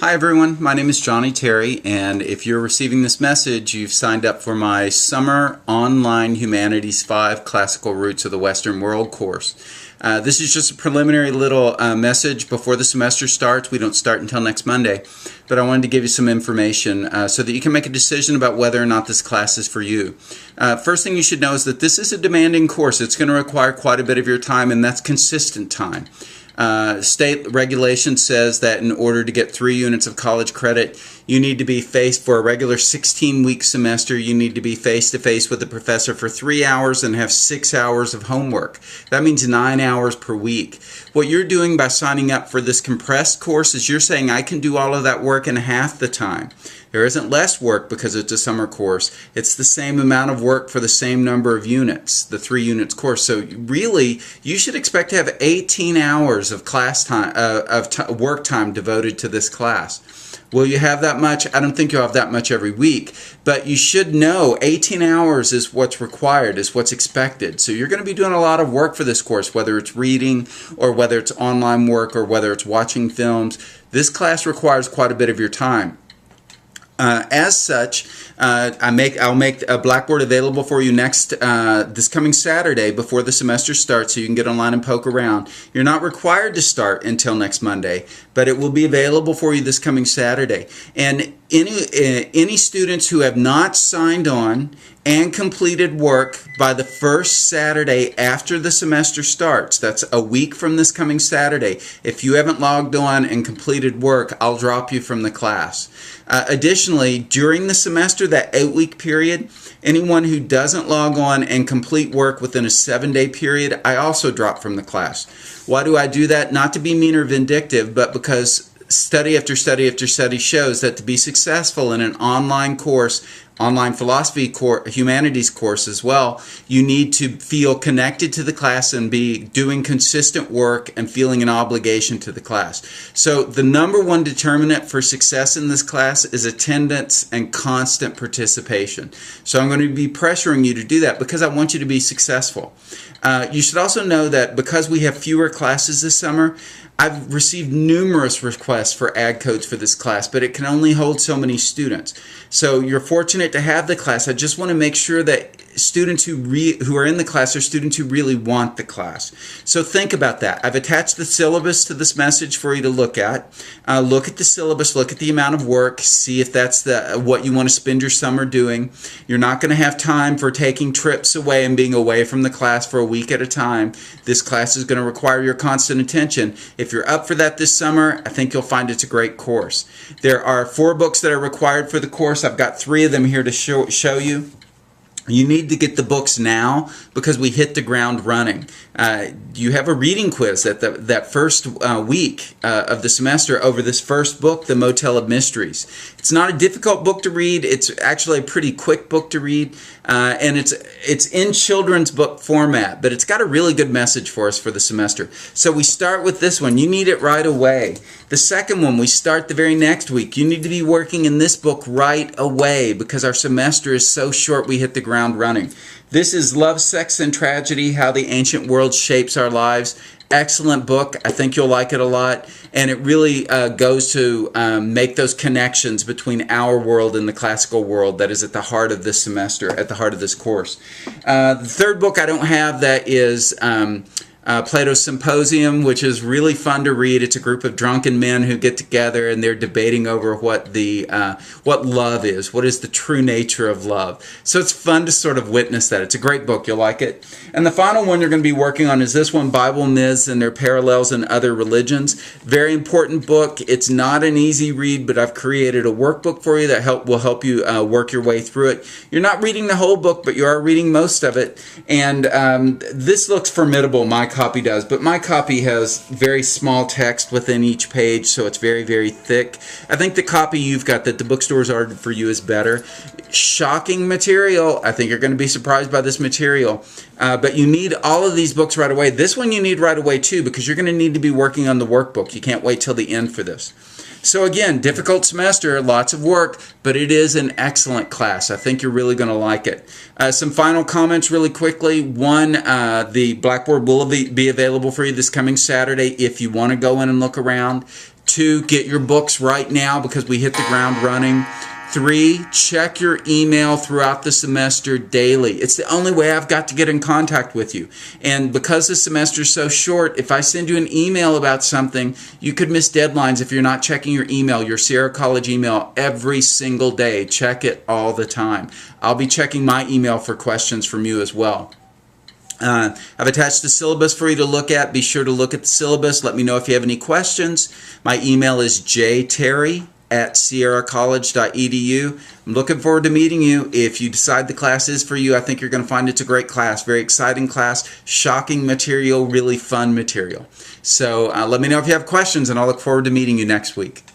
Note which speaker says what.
Speaker 1: Hi everyone, my name is Johnny Terry, and if you're receiving this message, you've signed up for my Summer Online Humanities 5 Classical Roots of the Western World course. This is just a preliminary little message before the semester starts. We don't start until next Monday, but I wanted to give you some information so that you can make a decision about whether or not this class is for you. First thing you should know is that this is a demanding course. It's going to require quite a bit of your time, and that's consistent time. State regulation says that in order to get 3 units of college credit, you need to be faced for a regular 16-week semester. You need to be face-to-face with the professor for 3 hours and have 6 hours of homework. That means 9 hours per week. What you're doing by signing up for this compressed course is you're saying, I can do all of that work in half the time. There isn't less work because it's a summer course. It's the same amount of work for the same number of units, the 3 units course. So really, you should expect to have 18 hours of class time, work time devoted to this class. Will you have that much? I don't think you'll have that much every week, but you should know 18 hours is what's required, is what's expected. So you're going to be doing a lot of work for this course, whether it's reading or whether it's online work or whether it's watching films. This class requires quite a bit of your time. As such, I'll make a Blackboard available for you this coming Saturday before the semester starts, so you can get online and poke around. You're not required to start until next Monday, but it will be available for you this coming Saturday. And any students who have not signed on and completed work by the first Saturday after the semester starts, that's a week from this coming Saturday, if you haven't logged on and completed work, I'll drop you from the class. Additionally, during the semester, that 8-week period, anyone who doesn't log on and complete work within a 7-day period, I also drop from the class. Why do I do that? Not to be mean or vindictive, but because study after study after study shows that to be successful in an online course, online philosophy humanities course as well, you need to feel connected to the class and be doing consistent work and feeling an obligation to the class. So the number one determinant for success in this class is attendance and constant participation. So I'm going to be pressuring you to do that because I want you to be successful. You should also know that because we have fewer classes this summer, I've received numerous requests for ad codes for this class, but it can only hold so many students. So you're fortunate to have the class. I just want to make sure that students who are in the class are students who really want the class. So think about that. I've attached the syllabus to this message for you to look at. Look at the syllabus, look at the amount of work, see if that's what you want to spend your summer doing. You're not going to have time for taking trips away and being away from the class for a week at a time. This class is going to require your constant attention. If you're up for that this summer, I think you'll find it's a great course. There are 4 books that are required for the course. I've got 3 of them here to show you. You need to get the books now because we hit the ground running. You have a reading quiz at that first week of the semester over this first book, The Motel of Mysteries. It's not a difficult book to read. It's actually a pretty quick book to read, and it's in children's book format, but it's got a really good message for us for the semester. So we start with this one. You need it right away. The second one, we start the very next week. You need to be working in this book right away because our semester is so short we hit the ground running. This is Love, Sex, and Tragedy, How the Ancient World Shapes Our Lives. Excellent book. I think you'll like it a lot. And it really goes to make those connections between our world and the classical world that is at the heart of this semester, at the heart of this course. The third book I don't have that is Plato's Symposium, which is really fun to read. It's a group of drunken men who get together and they're debating over what love is, what is the true nature of love. So it's fun to sort of witness that. It's a great book. You'll like it. And the final one you're going to be working on is this one, Bible Myths and Their Parallels in Other Religions. Very important book. It's not an easy read, but I've created a workbook for you that will help you work your way through it. You're not reading the whole book, but you are reading most of it. And this looks formidable. My copy does, but my copy has very small text within each page, so it's very, very thick. I think the copy you've got that the bookstores ordered for you is better. Shocking material. I think you're going to be surprised by this material. But you need all of these books right away. This one you need right away too, because you're going to need to be working on the workbook. You can't wait till the end for this. So again, difficult semester, lots of work, but it is an excellent class. I think you're really going to like it. Some final comments really quickly. One, the Blackboard will be available for you this coming Saturday if you want to go in and look around. 2, get your books right now because we hit the ground running. 3, check your email throughout the semester daily. It's the only way I've got to get in contact with you. And because the semester is so short, if I send you an email about something, you could miss deadlines if you're not checking your email, your Sierra College email, every single day. Check it all the time. I'll be checking my email for questions from you as well. I've attached the syllabus for you to look at. Be sure to look at the syllabus. Let me know if you have any questions. My email is jterry@sierracollege.edu. I'm looking forward to meeting you. If you decide the class is for you, I think you're going to find it's a great class. Very exciting class, shocking material, really fun material. So let me know if you have questions, and I'll look forward to meeting you next week.